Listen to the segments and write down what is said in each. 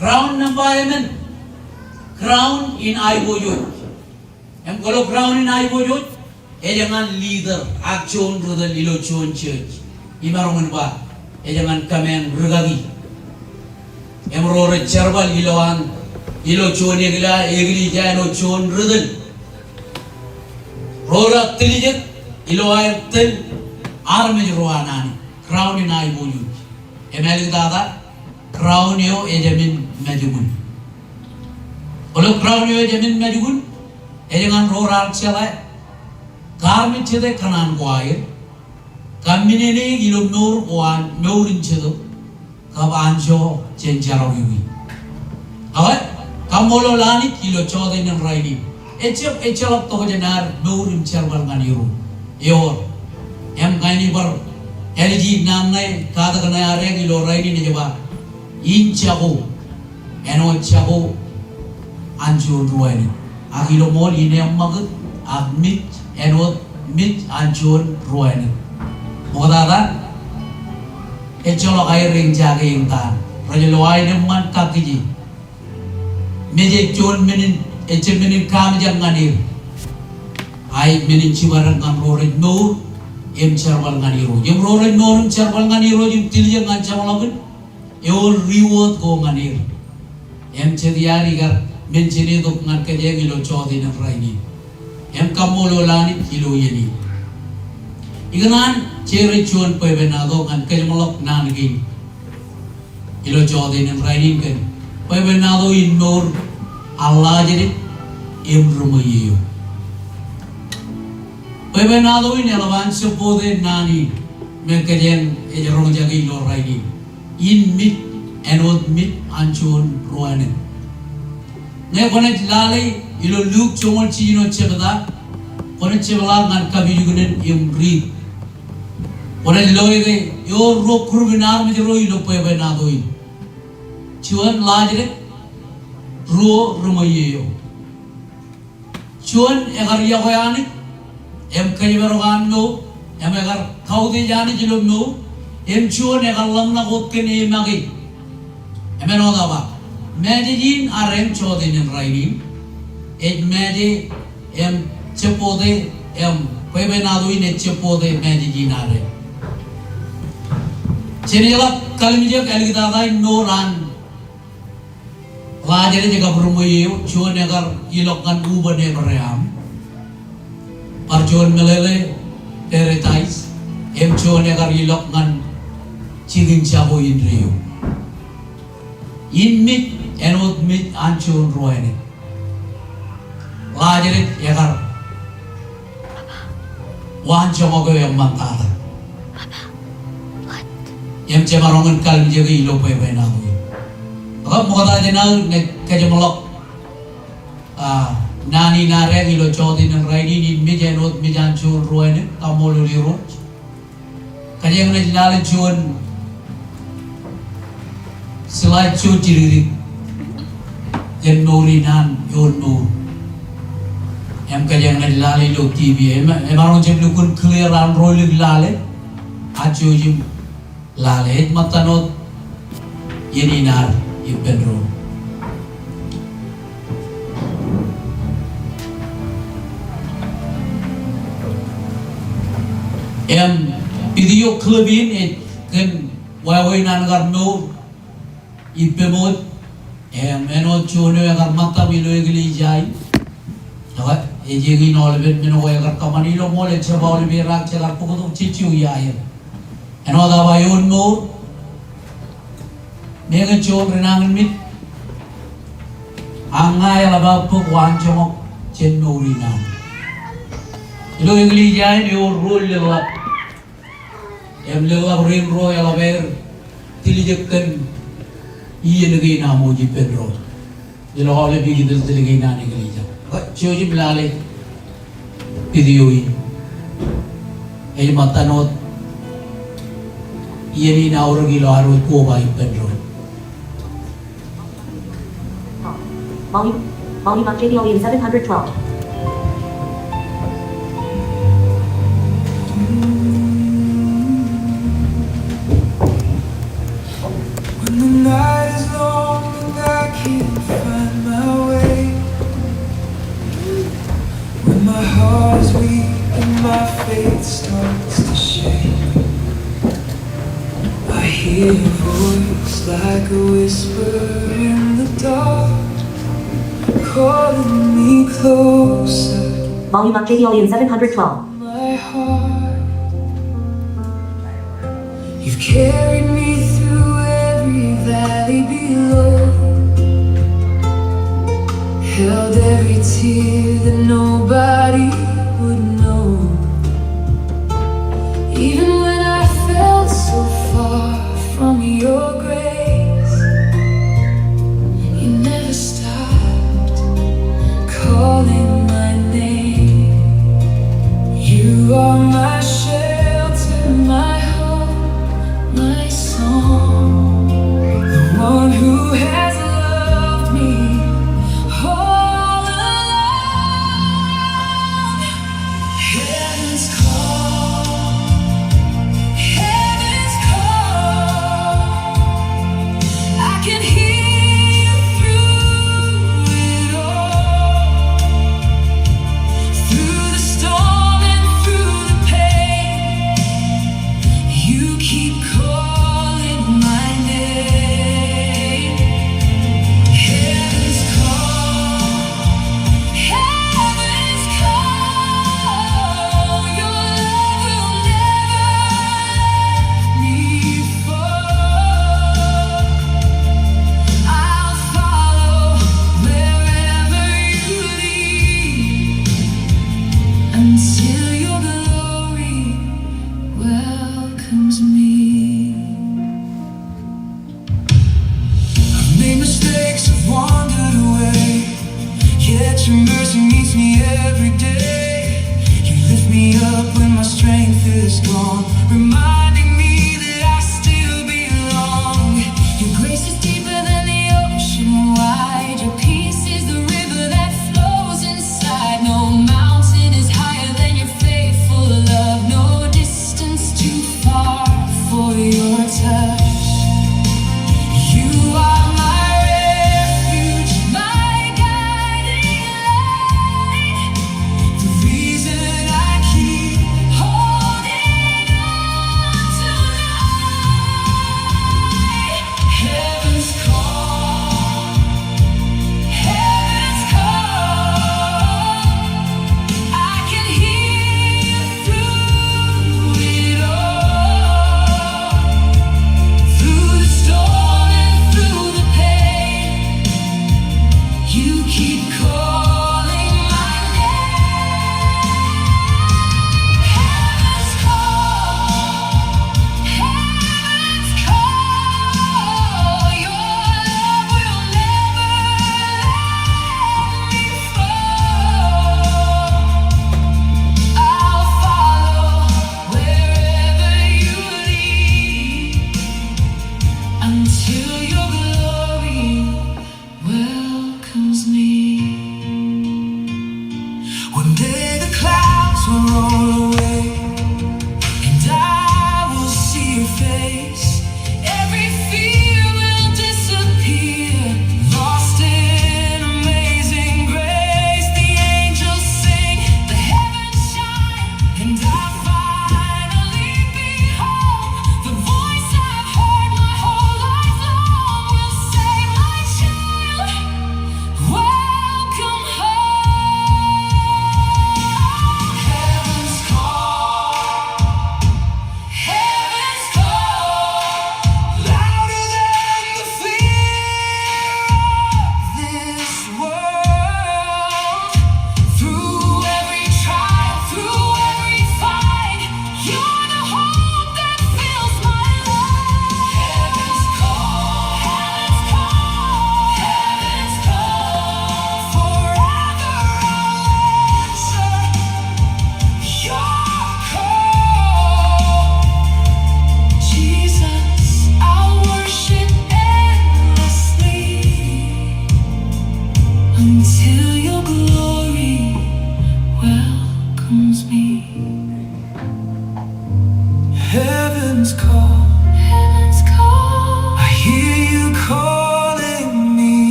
Crown nambayaman. Crown in Ivoyot. Kalau crown in Ivoyot, jangan leader action rudal ilochon church. Imarongan ba? Jangan kamen rugagi. Emrore charbal iloan ilochon egli jano chon rudal. Rora telijet iloay tel armej roanani. Crown in Ivoyot. Emelik dada crown yo ejamin majugun. Kalau crown yo ejamin majugun, jangan rorar chelai. Karmi chede kanan kuair. Kami ni ilomnour kuan nourin chedo. Kabanjo cenjarau yui. Awak kamolo lani ilo chode nan raini. Echelok to jenar nourin cherbal nganiru. Yor em kaini bar LG namnai kata kena areng ilo raini ni jeba. Inchago eno chago anjur ruani. Akilo mol ini magut admit enot mit anjur ruani. Mukadada ecolo air ring jage ingtan. Rajalo air man kakiji. Meje jon menin eche menin kam janganir. Ai menin cibaran ngam rorej no em charbal nganiro. Jem rorej no em charbal nganiro jem tilje ngan chamalagun. Eol reward go nganir. Em chediari gar mencini dok ngan kerja kilo chodi na raini. Em kamolo lani kilo yeni. Ikanan ceri cuan pebenado ngan kerja malok nangi. Kilo chodi na raini kan. Pebenado inor Allah jadi em rumayo. Pebenado in elawan sepode nani. Mekerja ejarong jagi ilo raini. In mit enod mit anchon ruane. Ne konet lalai ilo luk chomol chino chebada konet chebala ngan kabi yugunen imri konet loige yo ro kurbinar me ro ilo pebe na doi chuan lajre ro rumaye yo chuan egar ya hoyani em kayibero ganno em egar kaudi jani jilo no em chuan egar lamna got ken e magi emeno da ba Medellin arem chode nen raini, meje em cepode em pebenado ine cepode Medellin are. Ceniala kalmije kalgida da no ran. Lajere jaga berumuyu, cuan agar ilokkan ubane beream. Parcuan melele teretais, em cuan agar ilokkan cingin cabo indriyo. Inmit enot mit anchun roene. Lajerit yakar. Wan chomogo yang mantara. Yang cemarongan kalm jaga ilo pepe na hui. Agak mukata jenal ne kejemelok. Nani nare ilo choti nang raini ni mit enot mit anchun roene. Kamolo liru. Kajeng ne jenal chun. Selain chun ciri Yen nurinan yon nur. Em kajang na lale lo TV. Emarong jem lukun clear an rolling lale. Ajo jem lale. Et matanot yeninar ipenro. Em video klubin et ken wawai nangar no ipemot. Eno chuno agar mata bilo egli jai, agak ejegi nolben meno agar kamani lo mole cebau lebih rak celar pukul cicu ya air. Eno ada bayun nur, mega cuo renangan mit, angai laba puk wan cemok cenurinan. Ilo egli jai ni rule lewat, lewat ring roy alaber tilijekan. Iya negeri namu jipen roh. Jadi kalau lebih kita negeri nani gereja. Cio jim lale video ini. Mata not. Iya ni na orang gila harus kuah jipen roh. Volume up JBL in 712. When the night is long and faith starts to shake. I hear a voice like a whisper in the dark, calling me closer. Volume up JDLE in 712. My heart, you've carried me through every valley below, held every tear that nobody would know. Even when I felt so far from your grace, you never stopped calling my name. You are my shelter, my hope, my song, the one who has loved me all along.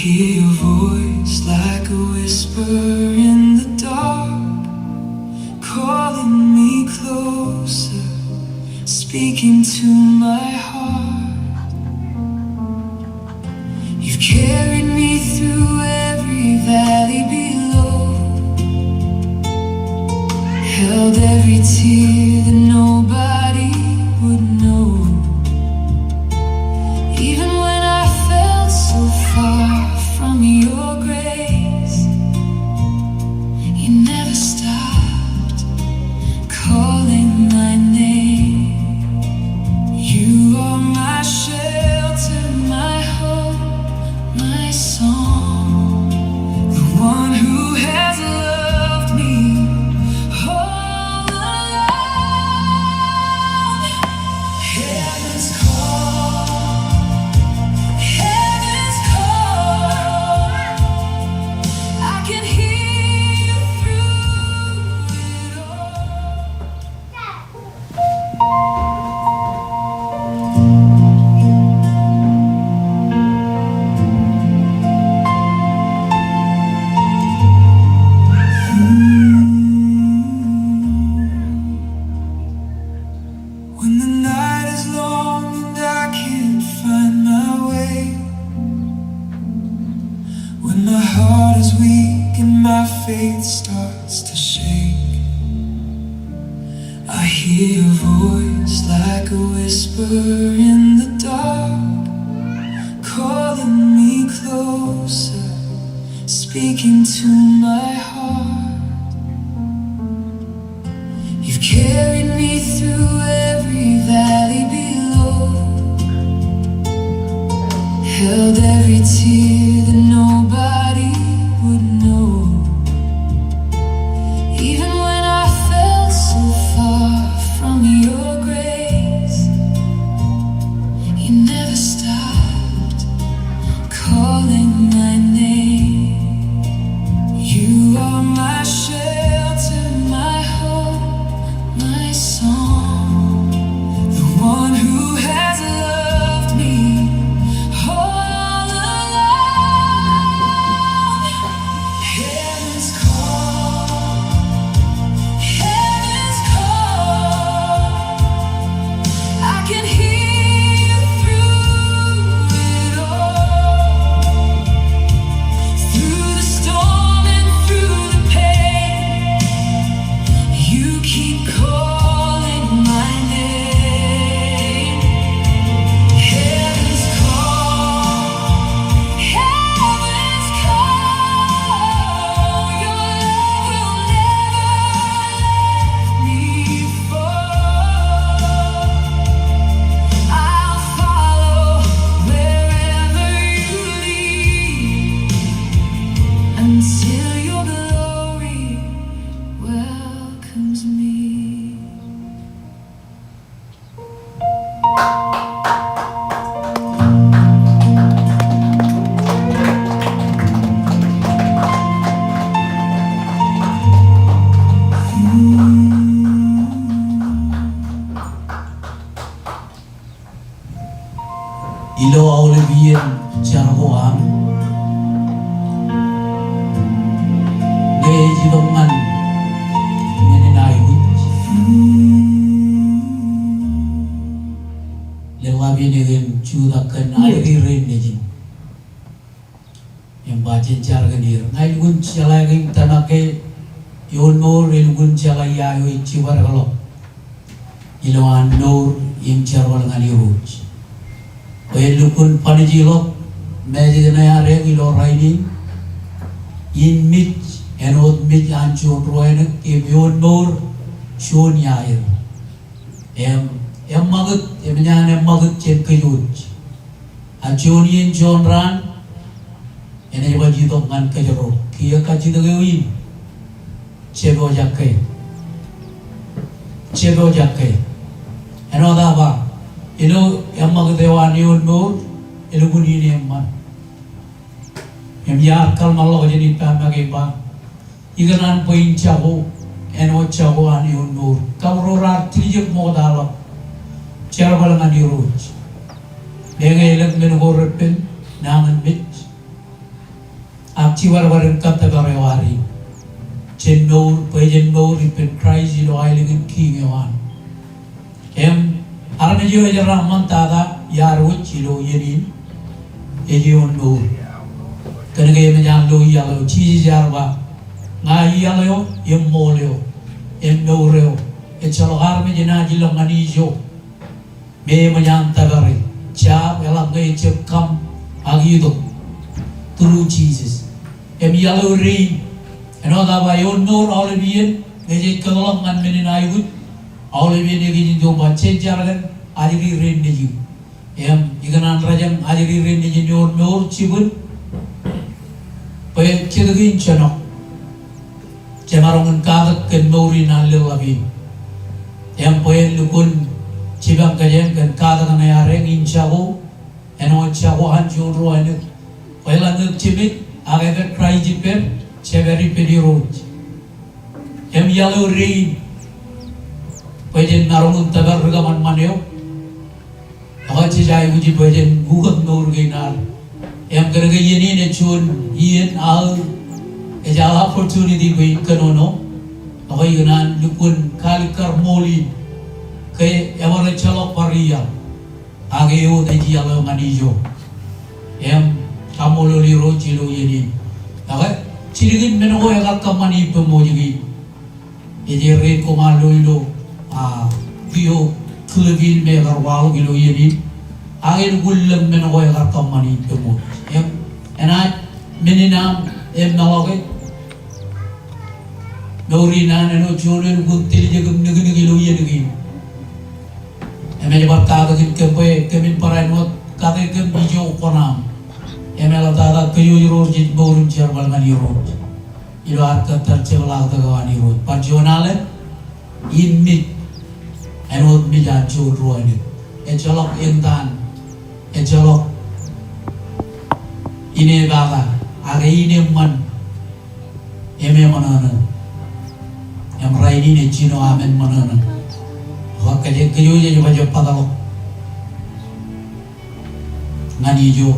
hear your voice like a whisper in the dark, calling me closer, speaking to my heart. You've carried me through every valley below, held every tear that nobody would know. Even when I felt so far from your grace, you never stopped calling my name. You are my shelter, my hope, my song, the one who has loved me all along. Heaven's call, heaven's call. I can hear you through it all. When the night is long and I can't find my way, when my heart is weak and my faith starts to shake, I hear your voice like a whisper in the dark, calling me closer, speaking to my heart. You've carried me through every valley below, held every tear that nobody would know. Even when I felt so far from your grace, you never stopped calling my name. You are my shelter, my hope, my song, the one who has loved me all along. Heaven's call, heaven's call. I can hear you through it all. Through the storm and through the pain, you keep calling my name. Heaven's call, heaven's call. Your love will never let me fall. I'll follow wherever you lead until your glory welcomes me. Ilo aulebien jargoam ngeji dongan menenai wich lewabi negen chudakan airi ren nejin yang bacin jarganir ngai gun chalaging tanake Eonmour gun chalaya yo ichibar galo Eonmour im jarwal ngani ruj Lukun panijilok meji na yare ilo raini in mit enot mit anchon roene Eonmour shon yair em magut emnyan em magut chen kayuj anchon yin chon ran ene baji tok ngan kajero kia kaji dagewin chego jakke eno daba ilo yang magdewan Eonmour ilo gunini emman em yar kal mallo jeni pamage ba iganan poin chabo eno chabo an Eonmour kaurora trijek modalo charbal ngani ruj lege elek men gorpen nangan mit chiwarwarin kattagarewari chennour pejennour ipin Christ ilo ailigin king ewan em armejo ejara mantada yaru chilo yenin Eonmour kanage menjalo yalo chi jarwa nga yalo yemmoleo emnoureo echalogar me jena jilong anijo me menyan tagare cha elak ngai chekam agido through Jesus em yalo rain eno da ba Eonmour olivien ngai kalong ngan menin ayut olivien egi jo bache jaragan ajiri rain neju em iganan rajang ajiri rain neju Eonmour chibun pe chedugin chano Cemarongan kagat ken Mouri na lelabin em poen lukun cibang kajem ken kagat na yareng inchago eno chago hanjun ro ene poelan cibit agak cry jiper cheveri pedi road em yalo rain poen narongun tagar regaman maneo agat cijai uji poen gugat Mour ginar em gerga yeni ne chun yen al ejala opportunity bui kanono akoy yunan lukun kalikar moli kay evare chalok paria ageo deji alo manijo em kamolo liro chilo yeni agay chirigin menogo yagal kamani pemojigi eje re komalo ilo vio kulevin me garwalo ilo yeni agel gullam menogo yagal kamani pemoj em enat meninam em naloge Naurina neno jonen guntil jegem negi lo yenegi emel barka gin kepe kemin paranot kate kem bijo konam emel tada kayu juror jit borum cherbal ngani ro ilo arka tercela dagawani ro parjonale inni enot bija jur ro ani ejolok entan ejolok ine baga aga ine man eme manana yang raini ne chino amen manana wakaje kayo je bajo padalo ngani jo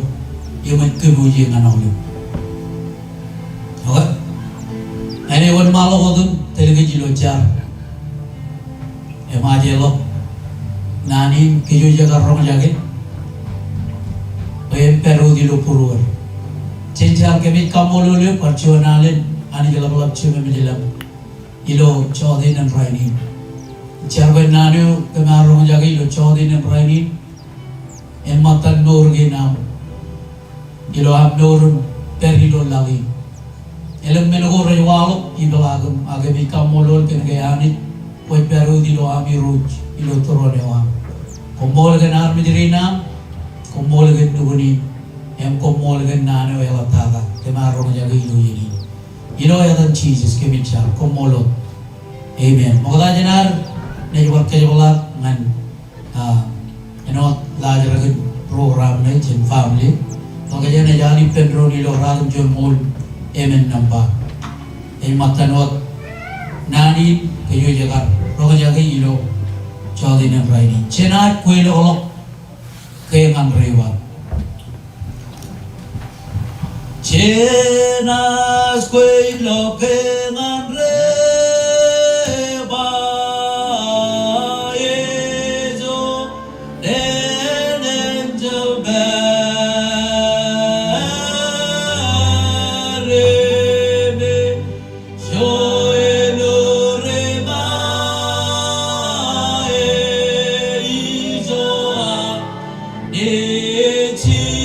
yemen kebo je nganawle hoga ane won malo hodum telege jilo char emaje lo nani kayo je garrong jage pem peru dilo purur cenjar kemi kamolo le parchonalen ani jalab cheme mejelam ilo chodin and raini charben nanu kemarong jagi ilo chodin and raini en matan Nour ginam ilo am Nourun terilo lagi elem melogo rewalo ilo agam agami kamolol kenegayani poi peru dilo amiruj ilo toronewa komol genar midrina komol gen duguni em komol gen nanu elataga kemarong jagi ilo yini ilo yadan Jesus kemicha komolot amen moga janar ne jwat ke jwat ngan lajar program ne chen family moga jana jani pedro ni lo radum jon mol amen namba e matanot nani ke yo jagar roga jaga ilo chodi na raini chena kuilo olok ke ngan rewa Chenas kuilo ke ngan reba yezo nenen jabarebe shoelo reba eizo echize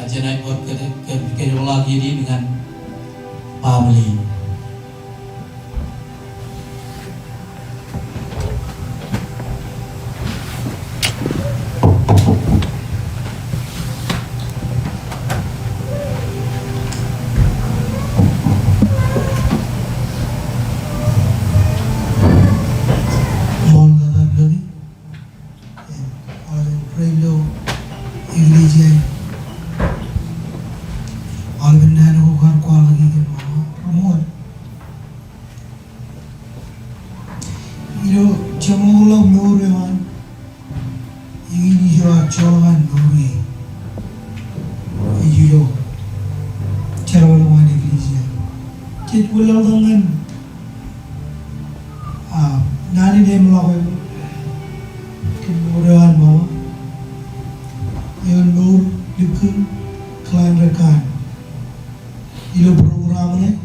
aja naik buat ke lagi ini dengan family. Nani dia melakukan kemudahan mama, Eonmour jikin klien rekan, ilo programnya,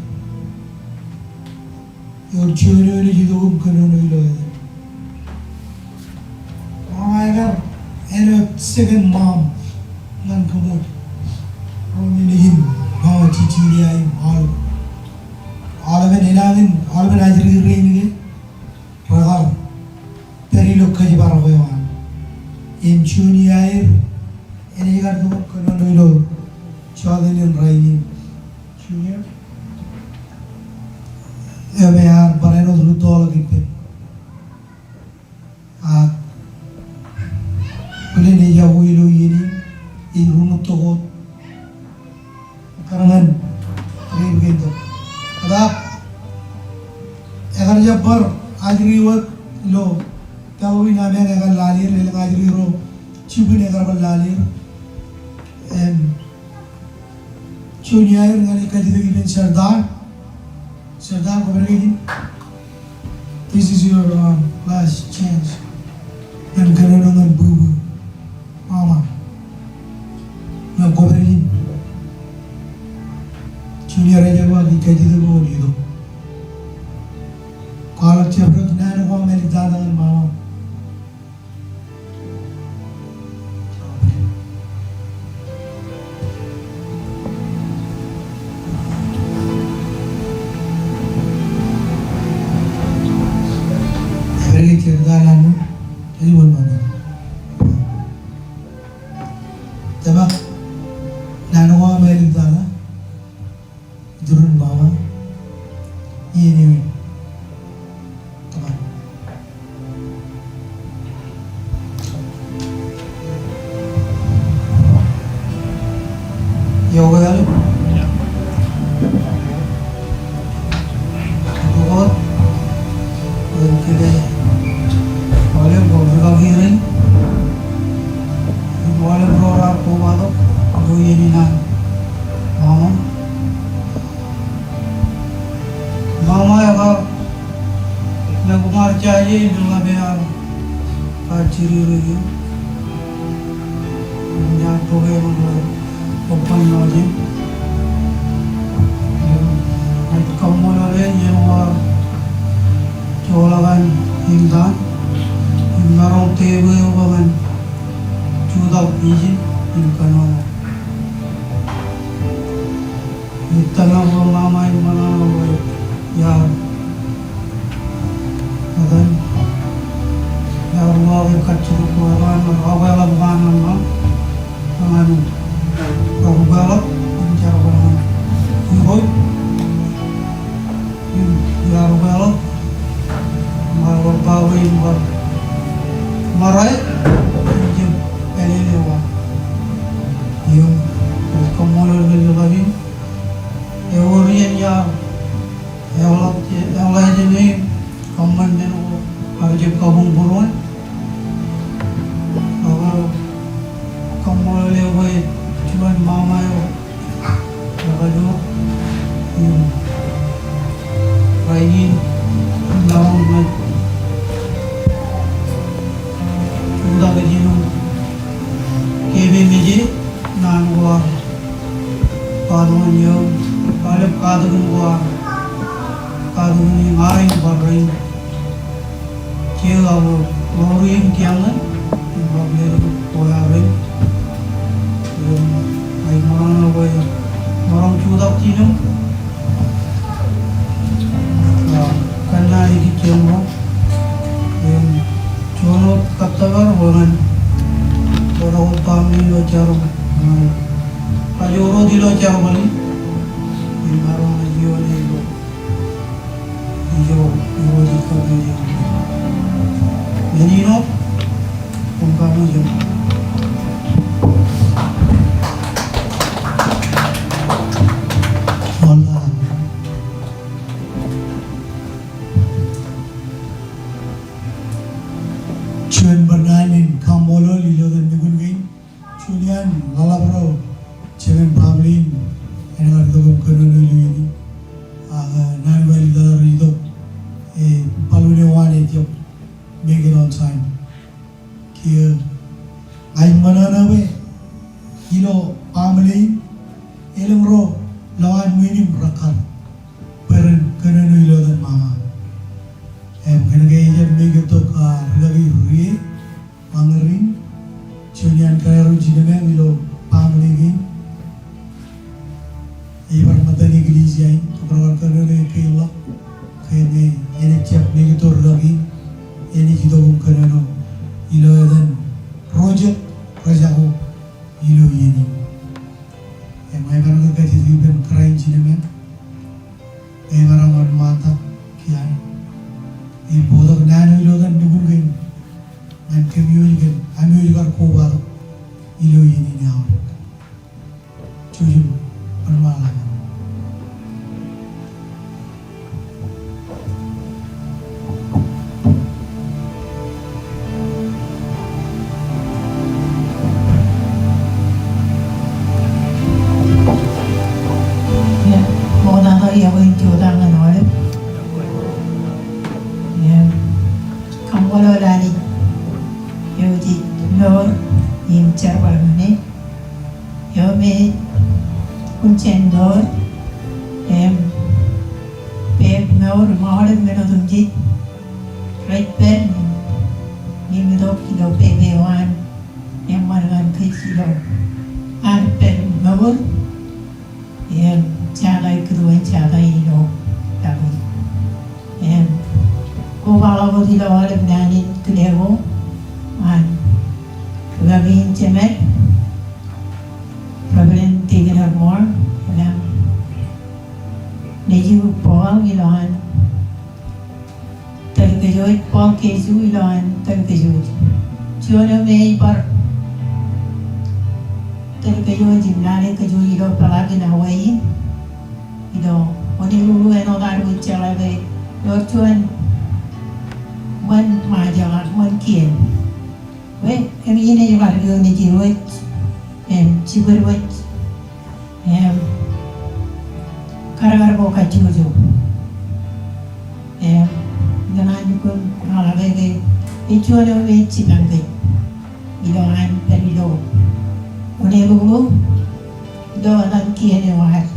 Eonmour ini juga bukan ilo itu. Ekar, second mom, ngan kamu, ini mama cici dia all ben ajri ini. Ragal, perilok kaji barakoyan. Inchuni air, ini kan tuh kena nilo, cadangan raini. Chunya, ya bayar barang itu tol gitu. Boleh nih jauh ilo ini rumah tuh, karangan, ini begitu. Ada, ekar jabbar. Ajri wak lo, tahu ini namanya ekar lalir, lelang ajri ro, cipu ekar lalir, cuni air ngali kaji lagi ben serdar kau beri this is your last chance, dan kena dengan bubu, mama, nggak kau beri cuni air aja gua kaji lagi itu. Kalau cepet nana gua meli dadangan mama. Beri cerdalan, jadi mana? Coba nana gua meli dadan, turun mama, ini. Yoga kali, buat, kita, boleh bergerak giring, boleh bergerak pemadu, aku ini mama ya kak, nak marca aja dengan biar kaciri lagi, nyatu yang open lagi, nanti kamu lagi yang jualan hingga orang tebe kan jual izin hingga mana, kita nak mama yang mana ya, kan, ya orang kacau kuaran, orang bukan mana, Kau balap, bicara balap, boy, bicara balap, malah kawin bar, marai, jam pelile wah, yung kamu lagi, orang yang lain jenis, kamu ni harus kabung buruan, kamu lewat cuman mama yo, kalau rainin lawan na udah kejino kebe meje nanwa paduan yo balap kadun ni ngaring barain kaya wo lorin kiangan bagler koyarin ay Jom. Karena ini cuma yang cuma katakan orang utamwe lo caro pajoro di lo caro bali in marong yo ne lo yo di ko ne menino umpama yo hola Chuan bananin kamolo lilo dan nugun Chunian lalabro Chemen pamlin enar dogum kono lilo ini nan wali dalar itu palune wane tiop make it on time kia ay manana we ilo pamlin elongro lawan minim rakar peren kono lilo dan mama kena gaya make it lagi rie mangerin Chunian kaya ruji dengan ilo pamlingin ibar matani gilisi ain tukar karena kaya kaya ini cep negator lagi ini kita bukan ilo dan project rajaku ilo ini mai barang kaya jadi ben kerain cinemen mai barang mata kian bodoh nano ilo dan dugungin dan kemiyujikan amiyujikan kubar ilo ini nyawa cujum permalan ya mau nana ya wing jodan kan oleh ya kamu lo lari Yodi Lord im Charbalmane Yome Kunchen Lord Pep Nor Modern Melodumji Right Pen Nimidok Kilo PB1 yang Margan Kilo Arpen Nor yang Chagai Kedua Chagai Ilo Tabi Kubala Bodila Walim Nani Kulevo Gagawin cemet Reverend Eonmour C Neju Paul ilan terkejut Paul keju ilan terkejut Jono may par terkejut jimlane keju ilo palagi na Hawaii ilo onilulu eno daru chalave Lortuan man majalan man kien we ini juga ada ni jiwet ciberwet kara-kara boka ciujo dengan pun kalau lagi itu ada we cipangke idoan perido unelu do dan kiene wahar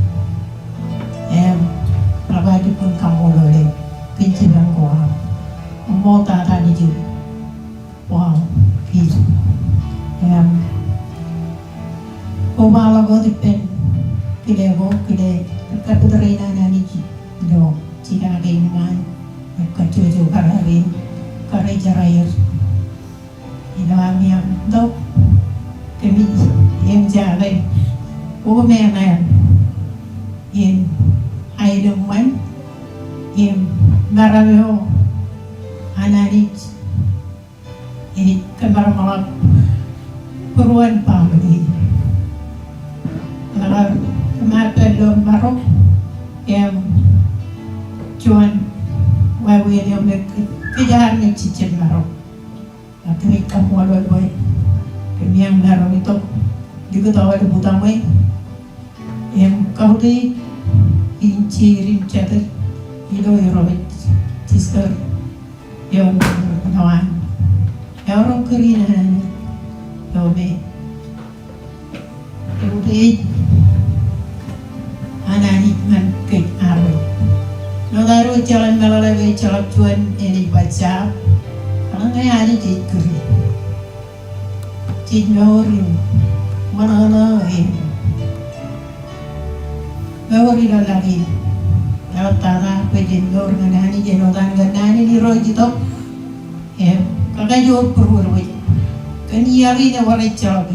prabadi pun kamu lole pinciran koa mau tata di wow peace Obala go dipen kile kaputerina nani do cina gain man kacujo kararin karai jarair inamia do kemi yang jare Waimea in aileman in maraveo ananit ini kembar malak peruan pamli lalu kemar don marok yang cuan Waimea yang kejahan yang cicit marok tapi kamu aloi boy kemiang marok itu juga tahu ada utamwe yang kau di inci rim catat ilo yorobet sister yang nawan orang kerinan Yome kemudian anak man ke arwah nadaru jalan melalui jalan cuan ini baca kalau nggak ada di kiri di nori mana ini Mewari lo lagi. Lewat tanah pejin lor nganani jenotan nganani ni roh jito. Kakak jawab perwurwai. Kan yari ne warai cakap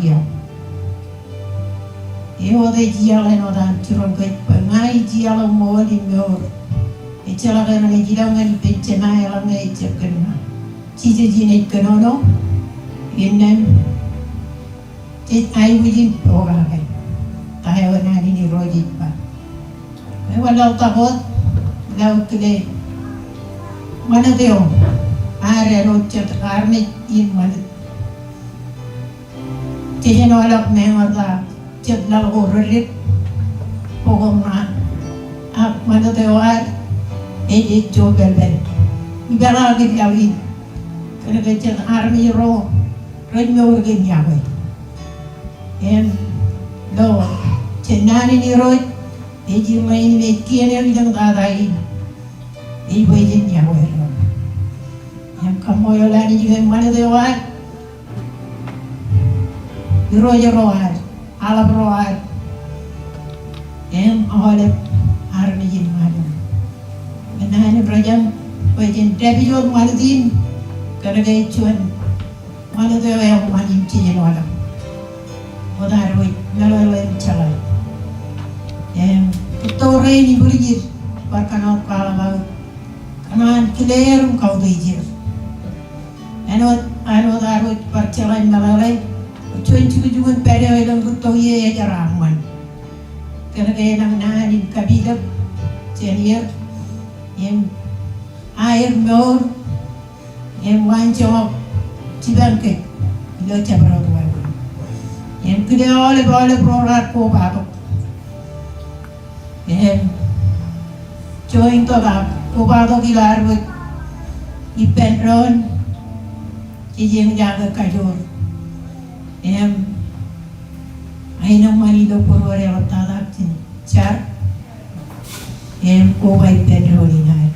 Ode jiala no dan turun ke pengai jiala moli meur. Echala kan ngai jiala ngai pencena yang ngai cekena. Cici jini kenono. Innen. Ai wujin orang kan. Tahu nani ni rojit pa. Walau takut, lau kile. Mana teo? Are rojat arne in mana. Cici nolak mengarta. Cek lalu relit, pokoknya, mana tewar, coba bel, ibarat lagi lagi, kerana cek army roh, mau lagi nyawa, lo, cek nani ni roh, main mekian yang bilang tadai, boleh nyawa, kamu yang lain juga mana tewar, roh. Alam roar, oleh armijin mana, menahan berjam, berjam tapi juga malutin, kerana gaya cuan, malu tu yang manim cincin wala, modal woi, melalui calar, Tore ni berjir, berkanal kalam, kanan clear kau berjir, anot arut bercalan melalui. Cuan juga pada orang betul ye jaraman. Kerana yang nani kabilah senior, yang air meur, yang wancok cibangke, lo cabar orang. Yang kedua oleh prorat ko batok. Yang cuan tu ko batok ilar buat ipenron, cijeng jaga kajur. Aina marido por ore atada tin char ko vai pedroli na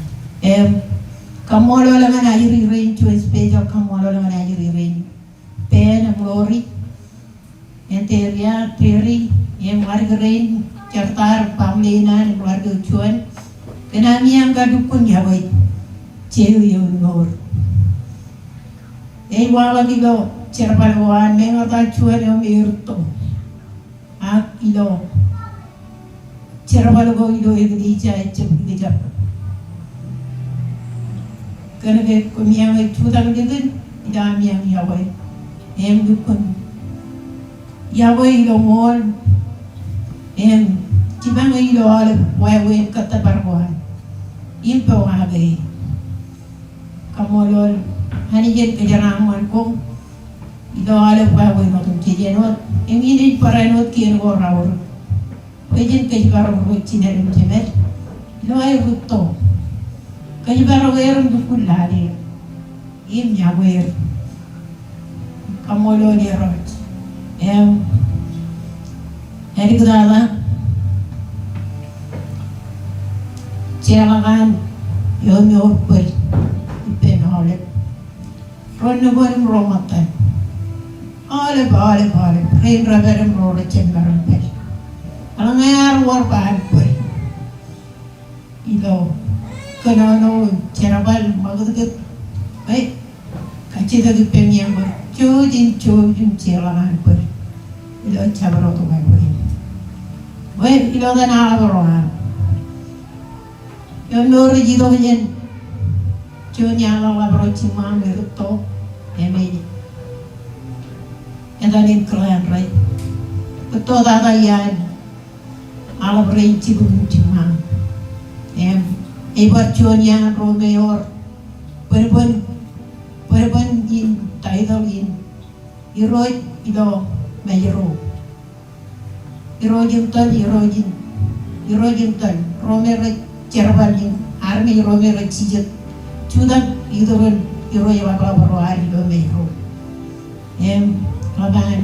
kamolo la mana yuri rain to space of kamolo la mana yuri rain pen glory enteria teri margarin chartar pamlena ni keluarga cuan kenami yang gadukun ya boy ceu yo nor wala gigo cerpaluan mengata cuan yang irto ilo cerpalugo ilo egdi cai cebdi jap karena ke kumiang cutan gitu idam yang yawe dukun yawe ilo mol cibang ilo ale wawe kata barwan impo age kamolol hanijen kejaraman kong ilo ale wawe notum cijenot ini paranot kian gorawur pejen kejaran cinen cemet ilo ay ruto kejaran dukun lari im nyawer kamolol yerot hari kedala cialangan Eonmour C ipen oleh Ronnogorim romatan oleh rain raberim role cembaran pel alangar war bahan pel ilo kenano cerabal maguduk kacita di pemiang ber cujin cialangan pel ilo cabarotu pel ilo dan alabarohan Eonmour jido jen cunya alabaro cima meruto emeni adanin klan rai betul tata yan alabaro cibun cima ibar cunya romeor perban in title in iroi ilo mayro irojin tal romero cerbalin army romero cijet cudan idorun iroi bakal hari lo mayro kaban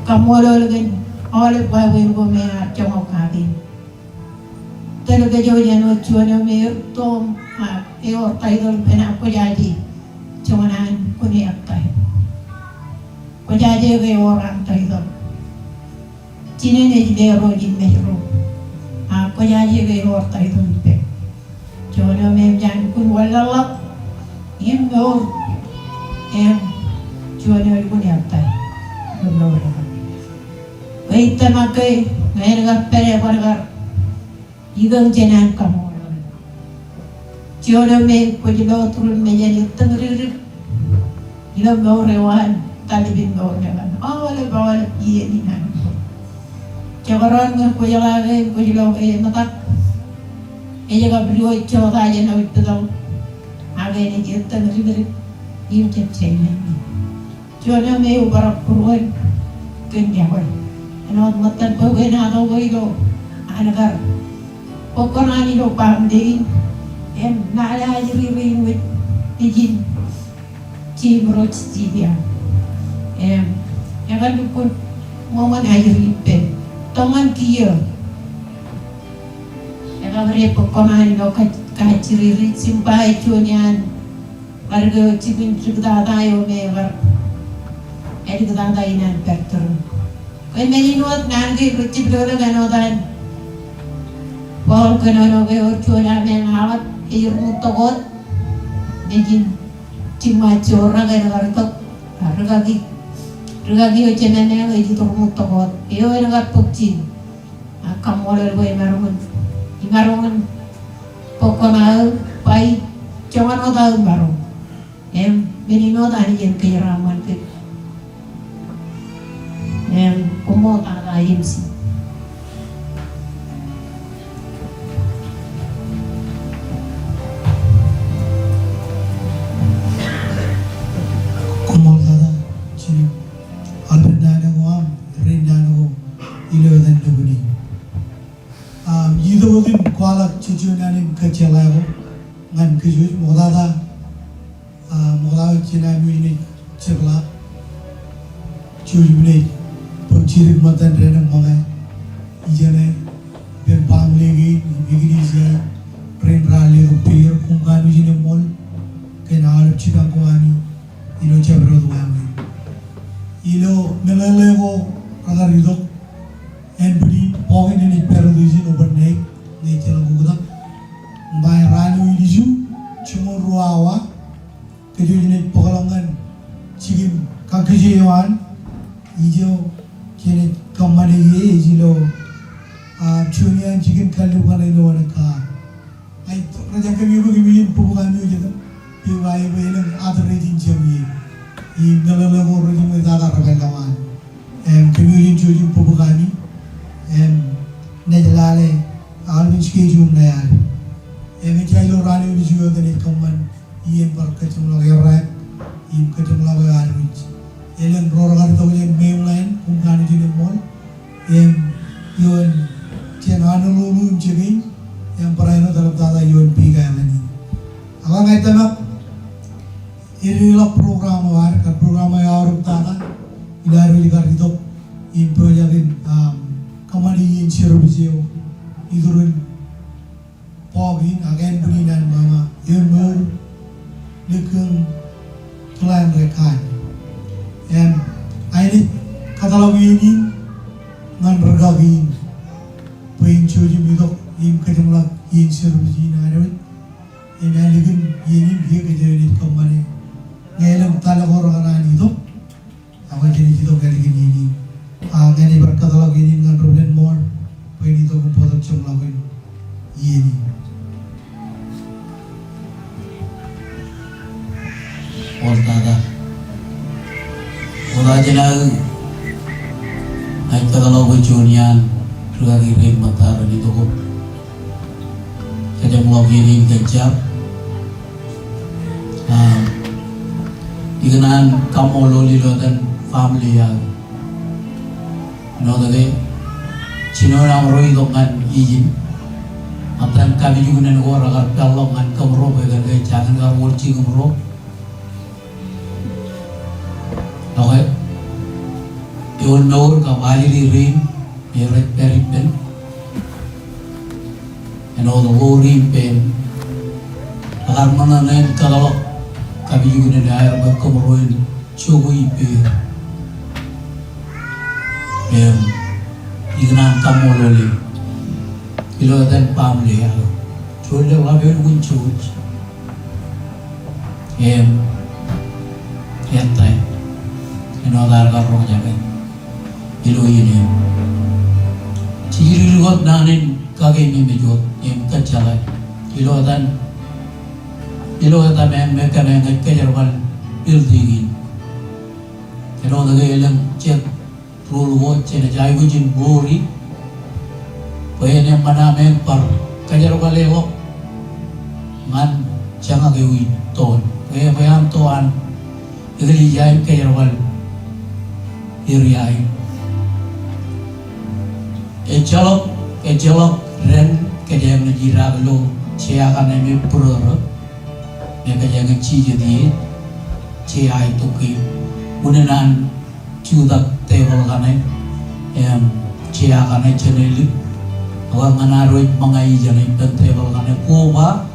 kamolo legen oleh bawe go me chongo kadin telo ke jo jano chuano me tom eo taidol pena ko jaji chonan kuni aktai ko jaji ge orang taidol Cine ne di ro di mehro. Ko ya je ge horta itu pe. Jono mem jan kun walala. Im no jono kun ya tai. No. Wait tamakai ngair pere wargar. Igang jenan kamu. Jono me ko di lo turun me jadi tengri. Ila mau rewan talibin mau rewan. Awal bawal iya ni nan. Cakaran ngan ko jala ko jilo matak. Jaga beliau coba aja nawi pedang. Aga ni kita tengri iya cecen. Jono me ubara puruan kenjawan. Anot matan ko gena do boilo. Anagar. Pokoknya ni lo paham deh. Nada ajri wit izin. Cimrot dia, kan dukun momen air ipen, tongan kia, kan berapa konan lo kaciri simpai cunian, warga cipin cerita tayo megar, cerita tainan pertur, kau meninot nanti cipin orang kanotan, Paul kanono kau cunian mengalat air mutot, izin. Cuma orang kaya ngartok, regagi ocehan yang itu turun tokot, iyo yang ngartok cing, kamu oleh imarongan, pokoknya pai, jangan otak imarong, menino tadi yang kejeraman ke, kamu tak ada sih. Kualak cucunanin kecelago ngan kejut modada modal cina ini cerla cuci pencirik matan renang magai ijane ben pam lagi begini sih ren rally rupir kungkan ujine mol kena alap cita kuani ilo cabro tuami ilo melalego agar itu beri poin ini perlu overnight ni jalan gugudak mbay ranu iliju cuma ruawa keju ini pekalangan cigim kakejewan ijo kene kamane ye ijilo cunian cigim kalu kana ilo wanaka ay raja kami bagi pubukan mi jeto piwai belang other rejin jami I ngalalago rejin me dada rabelawan kami jujim pubukani nejalale alvin schedule na yan. Medyo rani ulit juga ganit kaman iyan par kacamla rap, iyan kacamla alvin. Iyan rora kari tau iyan mainline kung kani jine mall. Iyan cian anu lulu cegin, iyan para ino dalam tata iyan piga yan. Ako ngay tamak irilah program war, kat program ay aruk tata ilaro kari tau iyan po yakin kaman iyan siya Idurun pogin agen berinan mama Eonmour lekeng kelan rekan ini katalog ini ngan regagin pain cuci midok im kejamlak yin seruji narawit lekeng ini dia kejadian kemana ngelam talak orang anak itu apa jadi itu kali ini gani berkatalog ini ngan problem more pain itu kumpul lakuin ini Ortada Oda jenag Ay kalau bujunian Juga kirim mataran itu ko Kaya mo kirim kejap Ikanan kamolo lilo dan family ya No tadi Cino nang roi dongan izin, atan kami juga nen orang agar pelongan kemro bagai gaya jangan kau murci kemro, oke? Eonmour kembali dirin, meret peripen, eno dogo rimpen, agar mana nen kalau kami juga nen air berkemroin coba ipe, Ignang kamololi. Ilo dan family alo. Chule wabe unchuch. Hentai. Ino darga rong jaga. Ilo ini. Ciri luat nanin kage ni mejot kacalai. Ilo dan mereka mengenai kejarwal iltingin. Ilo daga ilang cek rule watch cina jai wujin bori. Paya yang mana par kejarwal lewok ngan jangan kewi ton. Paya toan igli jai kejarwal iriai. Ejalok ren kejayaan najira lo ciakan eme pura. Mereka jangan jadi cia itu ke unenan cudak tebal kanai cia kanai ceneli awak menaruh mengai janai dan tebal kanai koba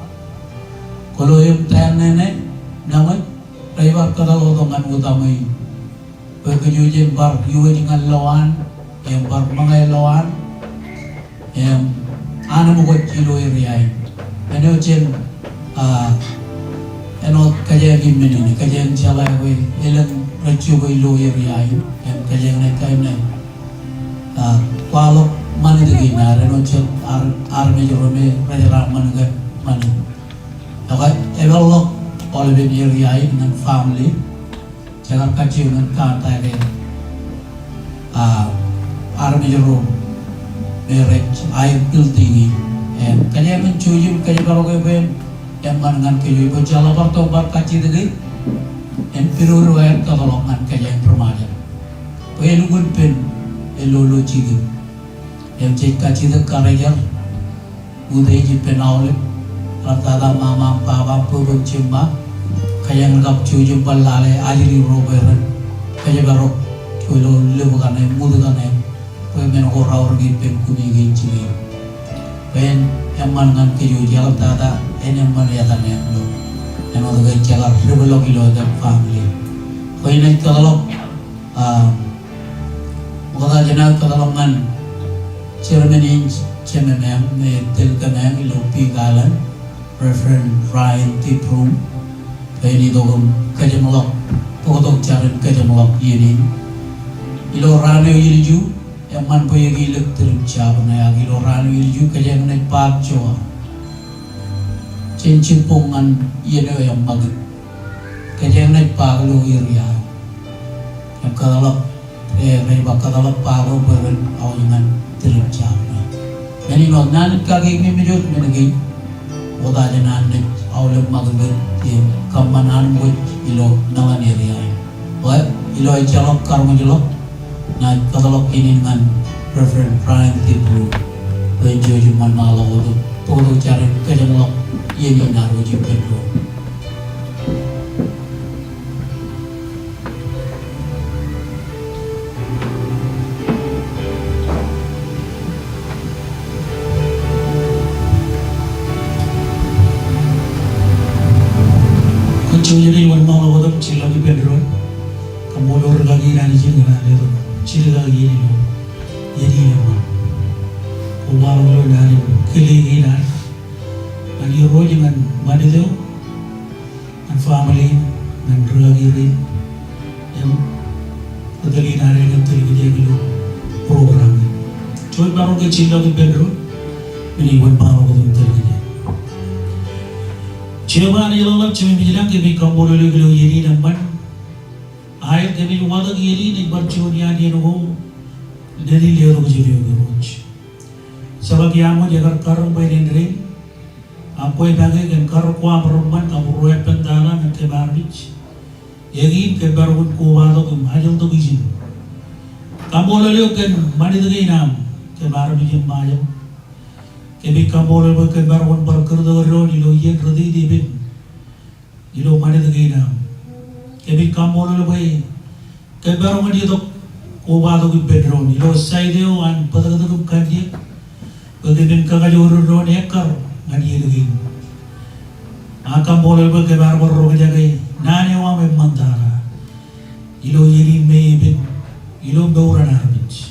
kalau yang tenen namai lewat kalau dengan utamwe bekerja bar yuwe dengan lawan bar mengai lawan anu buat kilo iriai anu jen eno kajang gimana ni kajang cala we elang racu we lo iriai kajang naik kain naik kalau mana tu gina eno jen arme jorome raja raman ke mana okay evalok all be iriai dengan family jangan kacau dengan kata ke arme jorome marriage air pil tinggi kaya mencuri kaya kalau kaya yang mangan kaya ibu jala parto bar kaci degi piru air katolongan kaya yang remaja kaya lugun pen elolo cigi yang cek kaci deg karajar udai jipen awle rata mama papa pubuk cimba kaya ngap cuci balale ajri roberan kaya barok cuilo lebu kanai mudu kanai kaya menokor pen kuni gincigi pen yang mangan keju jalan tata yang melihat yang lo yang orang jalan berbelok kilo dan family kaya naik kalau kata jenah ketalongan cermenin cememem tel kemem ilo pigalan referent Ryan Tiprum kaya ni dogum kaya melok pokok jalan kaya melok ini ilo rame ilju yang man poye gilek tercap na ilo rano ilju kaya naik pagcoa cincin pongan yeno yang magit kaya naik paglo iria yang katalak may bakatalak paglo beren awangan tercap na nani no nan kage memejot menagi oda janan naik awalem magit kamanan buat ilo nawan iria ilo jalok karma jalok na katalog ini dengan referent prime tipu penjual juman malam itu todo cari kejelok ini naruh jipen lo kunci jadi juman malam itu cila jipen lo kamu lor lagi nani jingan itu cila lagi ini lo jadi nama kubah lo dari kelih ini ani roh jangan mana tu an family dan lagi ini yang kedali nari yang tadi dia bilo program coba baru ke cila lagi bedroom ini buat baru ke tadi dia coba ni Allah coba bilang ke kamu boleh bilo jadi nampan air kami wada giri ni bercunia ni nuhu dari liru jadi orang sebab yang jaga karung bayi ni apa yang bagi kan karung kuah perempuan kamu royak pentala nanti barbich yagi kebarun kuah tu kum hajal tu bijin kamu lalu kan mandi tu gina kebarbich majam kebi kamu lalu kebarun berkerja ni lo ye kerja di bin ilo mandi tu gina kebi kamu lalu bayi kebarun dia tu kuah tu bedron ilo saya dia an pada tu kan dia bagaimana kagak urut ekar ngadi lagi akam boleh berkebar berroh jagai nani wa memantara ilo yiri mebin ilo beuran arbich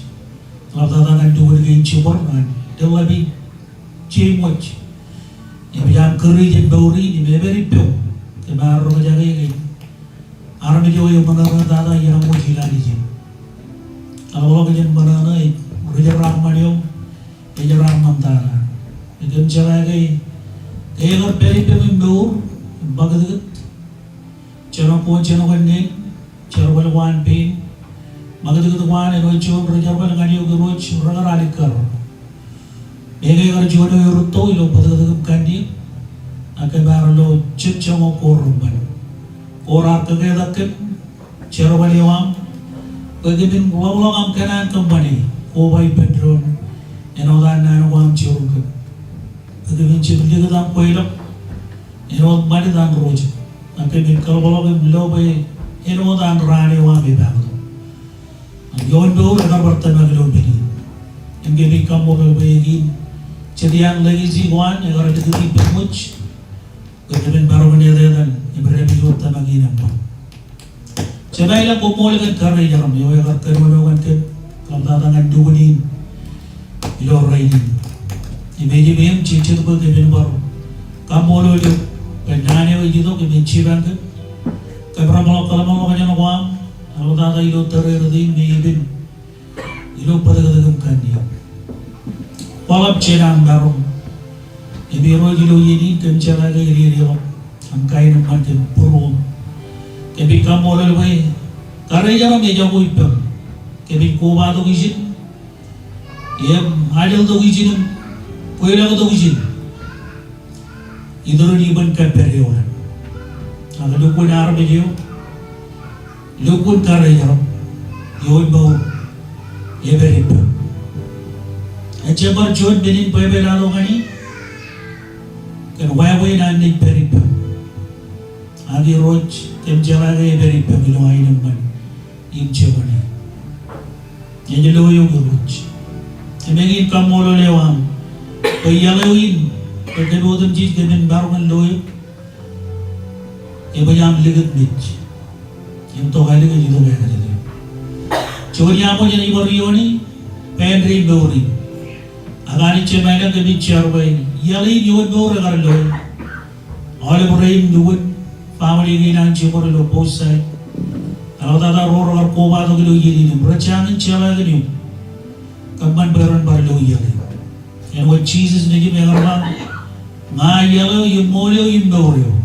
kalau tata kan dua cimur kan dia lebih cimut ya bijam keri jem bauri di meberi pio ke baru jaga ini arme jo yang mana tata yang mau hilang di jem kalau jem mana nih kerja ramah dia kerja ramah tara itu cara ini kayak beri pio membau bagus cara pun cara ini cara balwan pin magadu gitu wan eno chon rajar bal ngadi ugo roch ragar alikar ege gar jodo yurutto ilo padagadu kandi ake barlo chichamo korban ora kage dakke chero bali wam bagi bin wawlo am kanan company o bai bedroom eno dan nano wam churu ke bagi bin chibli ga dam koilo eno bali dan roch ake bin kalbolo bin lo bai eno dan rani wam be bang yon do agar bertemu dengan beli, enggebi kamu berbagi, jadi yang lagi jiwan agar ada diri pemuj, kemudian baru menyatakan ibarat itu tamagi nampak. Sebailah kumul dengan karya jaram, yo agar kerumunan ke kalau tangan dunin, ilo raini, imeji bem cincin tu kemudian baru, kamu lo penanya itu kemudian ciban ke, kalau malu kerja nawam. Kalau tata ilo tererdi meibin ilo padagam kandi walap cenam barom ibiro ilo yini kencala ga iri ilo angkai naman ke purum kebi kamolal way kare jama me jago ipam kebi kuba to gijin yem adil to gijin koila to gijin idoro ni ban ka perioan aga do ko nar bejo lukun kare jaram yon bau ye berita ajabar jod benin bebe lalo gani kan wae nan ni berita agi roj kem jara ye berita bilo ay naman im chebani ye jelo yo roj emegi kamolo lewam payaloin pagdodon jid ganin barongan loyo e bayam ligat mit yang to kali ke jitu kaya kali tu. Curi apa jadi berioni, pendri beri. Agani cemana ke bicara bayi. Yali jual beri agar loy. Oleh beri jual, family ni nang cemur lo posai. Kalau tata roh agar koba tu kilo yeli ni. Bercangin cela ke ni. Kapan beran baru lo yeli. Yang what Jesus ni je mengarang. Ngayalo yung molyo yung beri.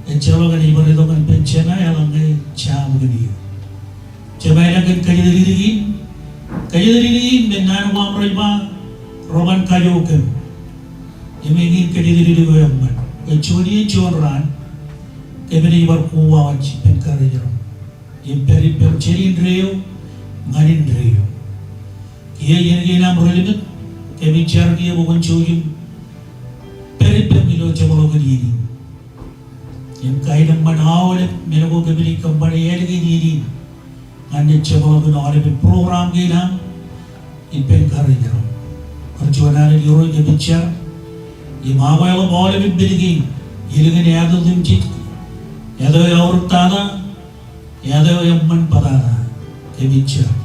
Encalo kan ibarat itu kan pencena yang langai cam gini. Coba kan kaji dari ini benar uang riba rogan kayu kan. Yang ingin kaji dari ini yang mana? Kecuali joran, kebeni ibarat kuah wajib penkari jarum. Yang peri penceri dreo, nganin dreo. Kia yang kita berlibat, kebeni jar kia bukan cuci. Peri pemilo coba logan ini. Yang kaya naman awalnya meron ko kami company yang gini ane coba ko na awalnya program gina ipen kari jarum perjuangan di orang yang bicara yang awalnya ko awalnya biligi ilingan yang ada dimcik yang ada yang orang tanah yang ada yang manpadana kami bicara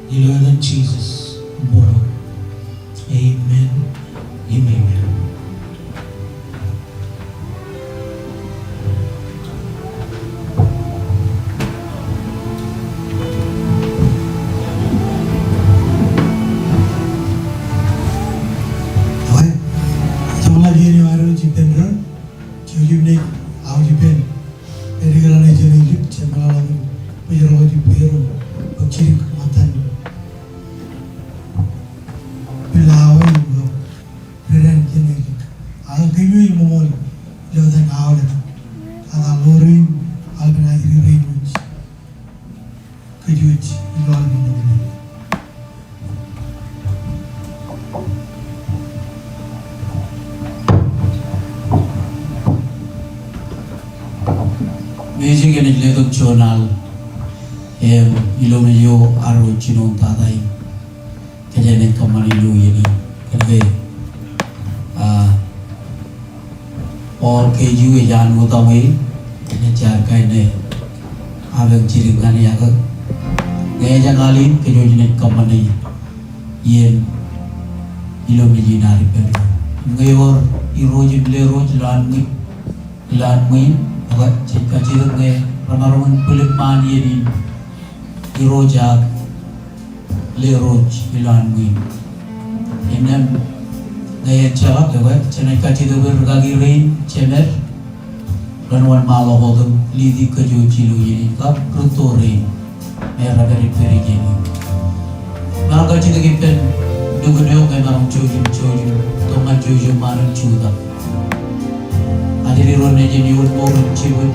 ilingan Jesus moro amen amen. Music and legal journal ilomej aro chinon tadai kejadian kemana lu ini kerja और केजू ये जान होता हुए इन्हें चार का इन्हें आवेग चिरिंगाने याकर गए जगालीन केजू जिन्हें कमने ये ilomej nari pen ngayor iroj bleroj lan muin aga cika cika nge ramarungan pelik mani yedin irojak leroj ilan muin inem ngayat cakap dapat cenai kaci dapat bergagi rain cemer Ranuan malah hodem lidi kejo cilu ini kap rutore merah dari perigi ini. Mereka cita kipen duguneo kay marong chojum tongan chojum marang chuda. Adiri ron neje niwon morong chiwon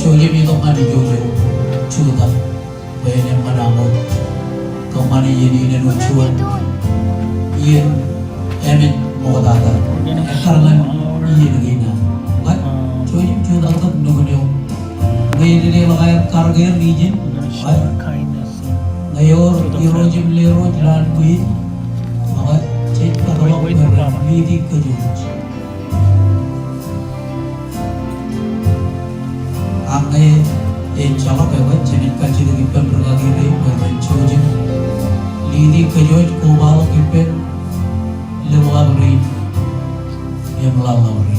chojum ito mani chojum chuda. Bayane manamot tongan ini nenu chuan iyan emin modada ekar lan iyan gina. Chojum chuda ito duguneo. Ngayon nila makaya karagayang region. Ngayon, irojim leroj lan buin, maka cek katawang berlidi ke jurus. Angkai encalok ewan jenis kaci dari pemberlagi rei bermencojim lidi ke jurus kubalok ipen lewat rei yang lalau rei.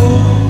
Oh